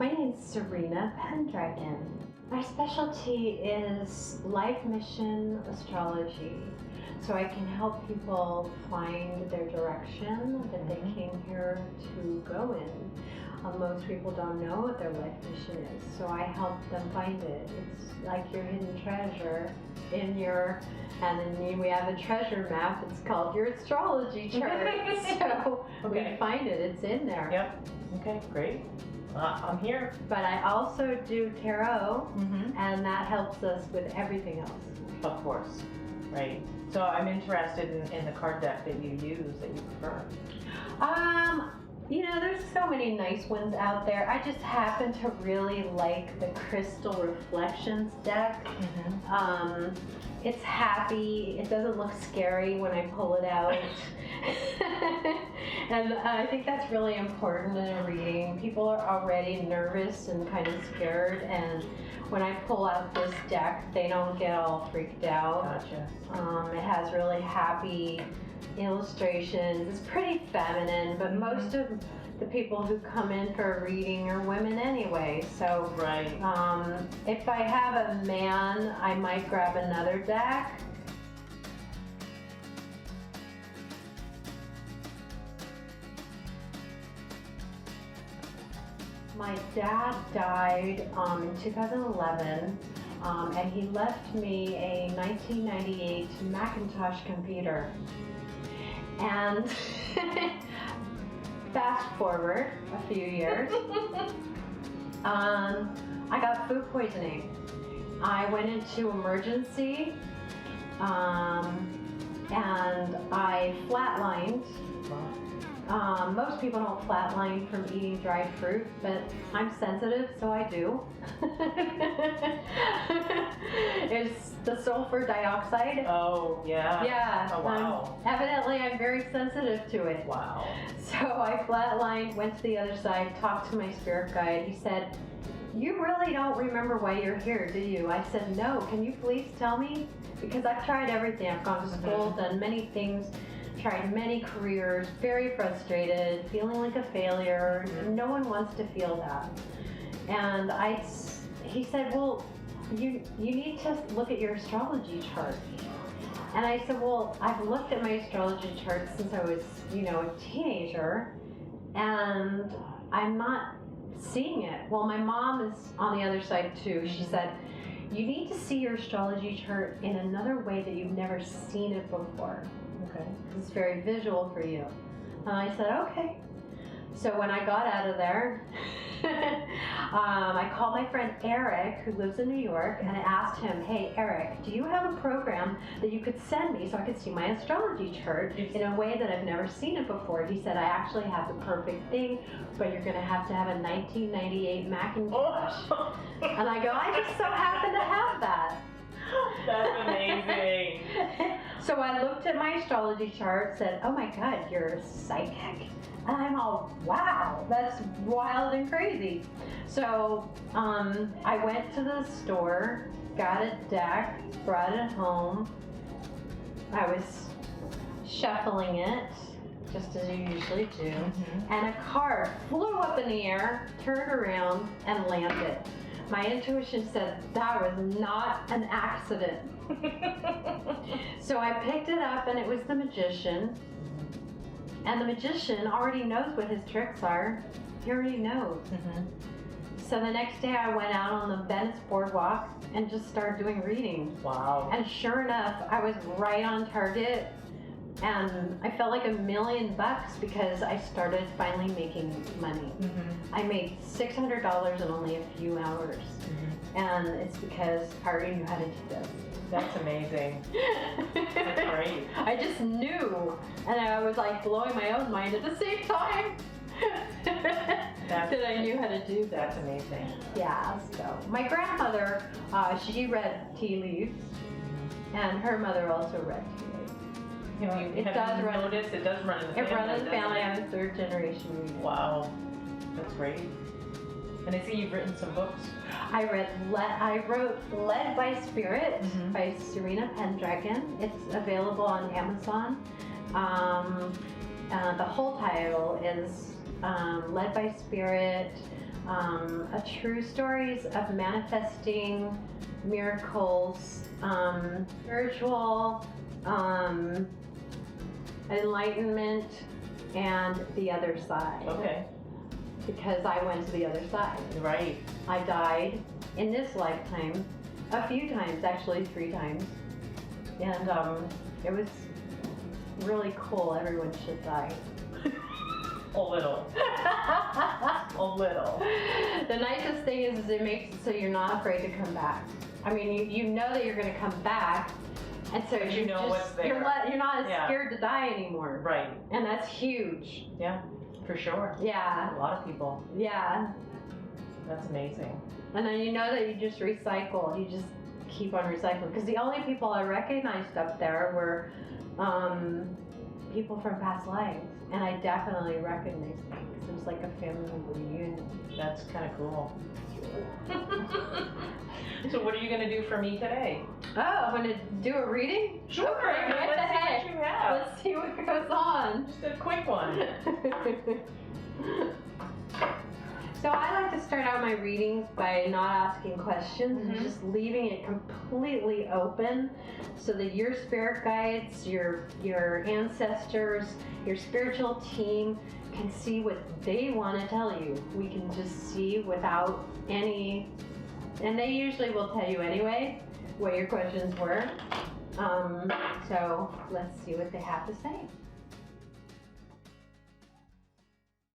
My name is Sirena Pendragon. My specialty is Life Mission Astrology. So I can help people find their direction that they came here to go in. Most people don't know what their life mission is, so I help them find it. It's like your hidden treasure in your, and then we have a treasure map. It's called your astrology chart. So we find it. It's in there. Yep. Okay, great. I'm here. But I also do tarot, and that helps us with everything else. Of course. Right. So I'm interested in the card deck that you use, that you prefer. You know, there's so many nice ones out there. I just happen to really like the Crystal Reflections deck. It's happy. It doesn't look scary when I pull it out. And I think that's really important in a reading. People are already nervous and kind of scared, and when I pull out this deck, they don't get all freaked out. Gotcha. It has really happy illustrations. It's pretty feminine, but most of the people who come in for a reading are women anyway. So if I have a man, I might grab another deck. My dad died in 2011, and he left me a 1998 Macintosh computer. And fast forward a few years, I got food poisoning. I went into emergency, and I flatlined. Most people don't flatline from eating dried fruit, but I'm sensitive, so I do. It's the sulfur dioxide. Oh, yeah. Yeah. Oh, wow. Evidently, I'm very sensitive to it. Wow. So I flatlined, went to the other side, talked to my spirit guide. He said, "You really don't remember why you're here, do you?" I said, "No. Can you please tell me? Because I've tried everything. I've gone to school, done many things, tried many careers, very frustrated, feeling like a failure. No one wants to feel that." And he said, "Well, you need to look at your astrology chart." And I said, "Well, I've looked at my astrology chart since I was, a teenager, and I'm not seeing it." Well, my mom is on the other side too. She said, "You need to see your astrology chart in another way that you've never seen it before. Okay. It's very visual for you." And I said, "Okay." So when I got out of there, I called my friend Eric, who lives in New York, and I asked him, "Hey, Eric, do you have a program that you could send me so I could see my astrology chart in a way that I've never seen it before?" He said, "I actually have the perfect thing, but you're going to have a 1998 Macintosh." And I go, "I just so happen to have that." That's amazing. So I looked at my astrology chart, said, "Oh my God, you're psychic." And I'm all, wow, that's wild and crazy. So I went to the store, got a deck, brought it home. I was shuffling it, just as you usually do, and a card flew up in the air, turned around, and landed. My intuition said that was not an accident. So I picked it up, and it was the Magician. And the Magician already knows what his tricks are. He already knows. So the next day I went out on the Venice boardwalk and just started doing readings. Wow. And sure enough, I was right on target. And I felt like $1,000,000 because I started finally making money. I made $600 in only a few hours. And it's because I already knew how to do this. That's amazing. That's great. I just knew, and I was like blowing my own mind at the same time that I knew how to do that. That's amazing. Yeah, so my grandmother, she read tea leaves, and her mother also read tea leaves. Have you noticed it does run in the family? It runs in the family. I'm a third generation reader. Wow, that's great. And I see you've written some books. I wrote Led by Spirit by Sirena Pendragon. It's available on Amazon. The whole title is Led by Spirit, true stories of manifesting miracles, spiritual enlightenment, and the other side. Okay. Because I went to the other side. Right. I died in this lifetime a few times, actually 3 times. And it was really cool. Everyone should die. A little. A little. The nicest thing is it makes it so you're not afraid to come back. I mean, you know that you're going to come back, and so you know what's there. You're not as scared to die anymore. Right. And that's huge. Yeah, for sure. Yeah. A lot of people. Yeah. That's amazing. And then you know that you just recycle. You just keep on recycling. Because the only people I recognized up there were people from past lives. And I definitely recognized them because it was like a family member reunion. That's kind of cool. So what are you going to do for me today? Oh, I'm going to do a reading? Sure. Okay, Let's what the see heck? what you have. Let's see what goes on. Just a quick one. So I like to start out my readings by not asking questions and Mhm. just leaving it completely open so that your spirit guides, your ancestors, your spiritual team can see what they want to tell you. We can just see without any, and they usually will tell you anyway what your questions were. So let's see what they have to say.